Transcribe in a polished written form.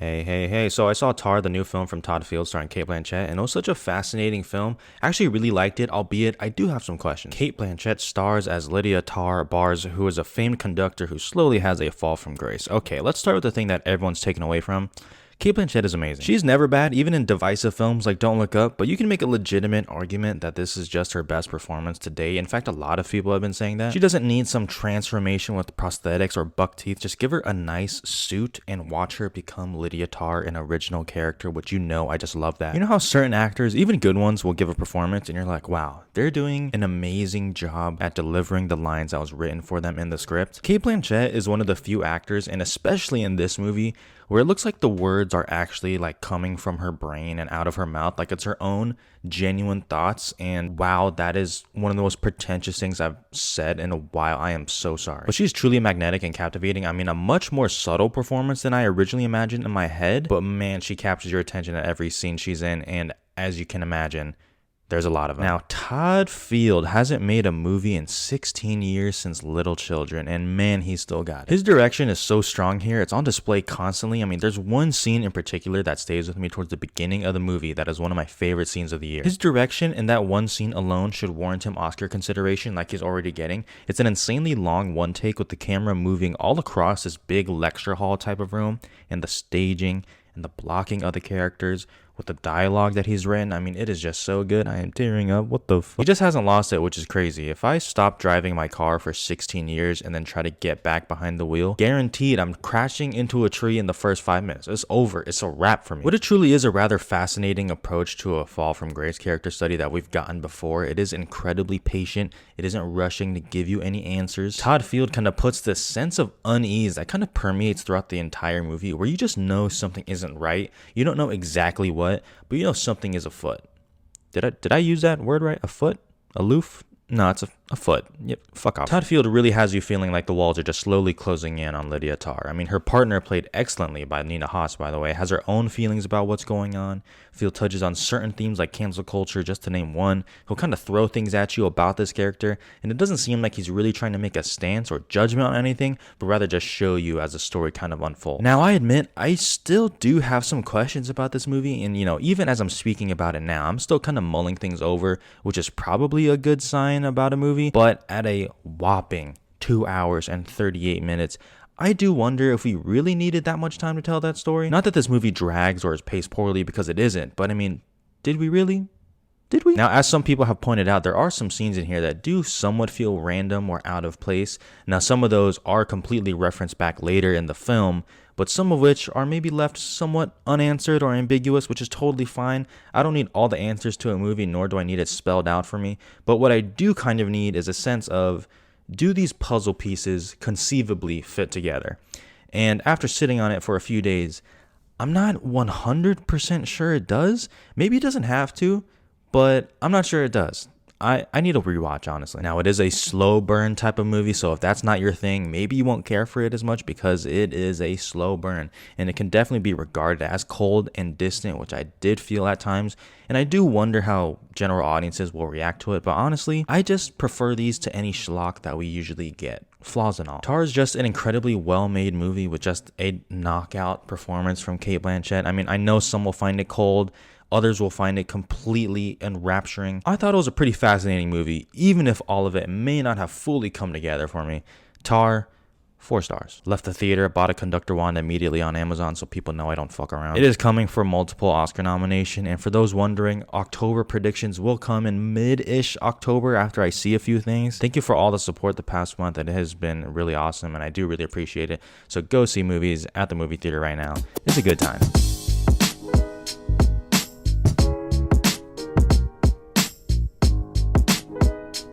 Hey. So I saw TÁR, the new film from Todd Field starring Cate Blanchett, and it was such a fascinating film. I actually really liked it, albeit I do have some questions. Cate Blanchett stars as Lydia TÁR Bars, who is a famed conductor who slowly has a fall from grace. Okay, let's start with the thing that everyone's taken away from. Cate Blanchett is amazing. She's never bad, even in divisive films like Don't Look Up, but you can make a legitimate argument that this is just her best performance to date. In fact, a lot of people have been saying that. She doesn't need some transformation with prosthetics or buck teeth. Just give her a nice suit and watch her become Lydia TÁR, an original character, which I just love that. You know how certain actors, even good ones, will give a performance and you're like, wow, they're doing an amazing job at delivering the lines that was written for them in the script. Cate Blanchett is one of the few actors, and especially in this movie, where it looks like the words are actually like coming from her brain and out of her mouth, like it's her own genuine thoughts. And wow, that is one of the most pretentious things I've said in a while. I am so sorry. But she's truly magnetic and captivating. I mean, a much more subtle performance than I originally imagined in my head, but man, she captures your attention at every scene she's in, and as you can imagine, there's a lot of them. Now, Todd Field hasn't made a movie in 16 years since Little Children, and man, he still got it. His direction is so strong here. It's on display constantly. I mean, there's one scene in particular that stays with me towards the beginning of the movie that is one of my favorite scenes of the year. His direction in that one scene alone should warrant him Oscar consideration like he's already getting. It's an insanely long one take with the camera moving all across this big lecture hall type of room, and the staging and the blocking of the characters with the dialogue that he's written. I mean, it is just so good. I am tearing up. What the fuck? He just hasn't lost it, which is crazy. If I stop driving my car for 16 years and then try to get back behind the wheel, guaranteed I'm crashing into a tree in the first 5 minutes. It's over. It's a wrap for me. What it truly is a rather fascinating approach to a fall from grace character study that we've gotten before. It is incredibly patient. It isn't rushing to give you any answers. Todd Field kind of puts this sense of unease that kind of permeates throughout the entire movie, where you just know something isn't right. You don't know exactly what, but you know something is afoot. Did I use that word right? Afoot? Aloof? No, it's a foot. Yep, fuck off. Todd Field really has you feeling like the walls are just slowly closing in on Lydia TÁR. I mean, her partner, played excellently by Nina Haas, by the way, has her own feelings about what's going on. Field touches on certain themes like cancel culture, just to name one. He'll kind of throw things at you about this character, and it doesn't seem like he's really trying to make a stance or judgment on anything, but rather just show you as the story kind of unfolds. Now, I admit, I still do have some questions about this movie, and even as I'm speaking about it now, I'm still kind of mulling things over, which is probably a good sign about a movie. But at a whopping 2 hours and 38 minutes, I do wonder if we really needed that much time to tell that story. Not that this movie drags or is paced poorly, because it isn't, but I mean, did we really? Did we? Now, as some people have pointed out, there are some scenes in here that do somewhat feel random or out of place. Now, some of those are completely referenced back later in the film, but some of which are maybe left somewhat unanswered or ambiguous, which is totally fine. I don't need all the answers to a movie, nor do I need it spelled out for me. But what I do kind of need is a sense of, do these puzzle pieces conceivably fit together? And after sitting on it for a few days, I'm not 100% sure it does. Maybe it doesn't have to, but I'm not sure it does. I need a rewatch, honestly. Now, it is a slow burn type of movie, so if that's not your thing, maybe you won't care for it as much, because it is a slow burn, and it can definitely be regarded as cold and distant, which I did feel at times, and I do wonder how general audiences will react to it, but honestly, I just prefer these to any schlock that we usually get, flaws and all. TÁR is just an incredibly well-made movie with just a knockout performance from Cate Blanchett. I mean, I know some will find it cold, others will find it completely enrapturing. I thought it was a pretty fascinating movie, even if all of it may not have fully come together for me. TÁR, 4 stars. Left the theater, bought a conductor wand immediately on Amazon so people know I don't fuck around. It is coming for multiple Oscar nomination, and for those wondering, October predictions will come in mid-ish October after I see a few things. Thank you for all the support the past month. It has been really awesome, and I do really appreciate it. So go see movies at the movie theater right now. It's a good time.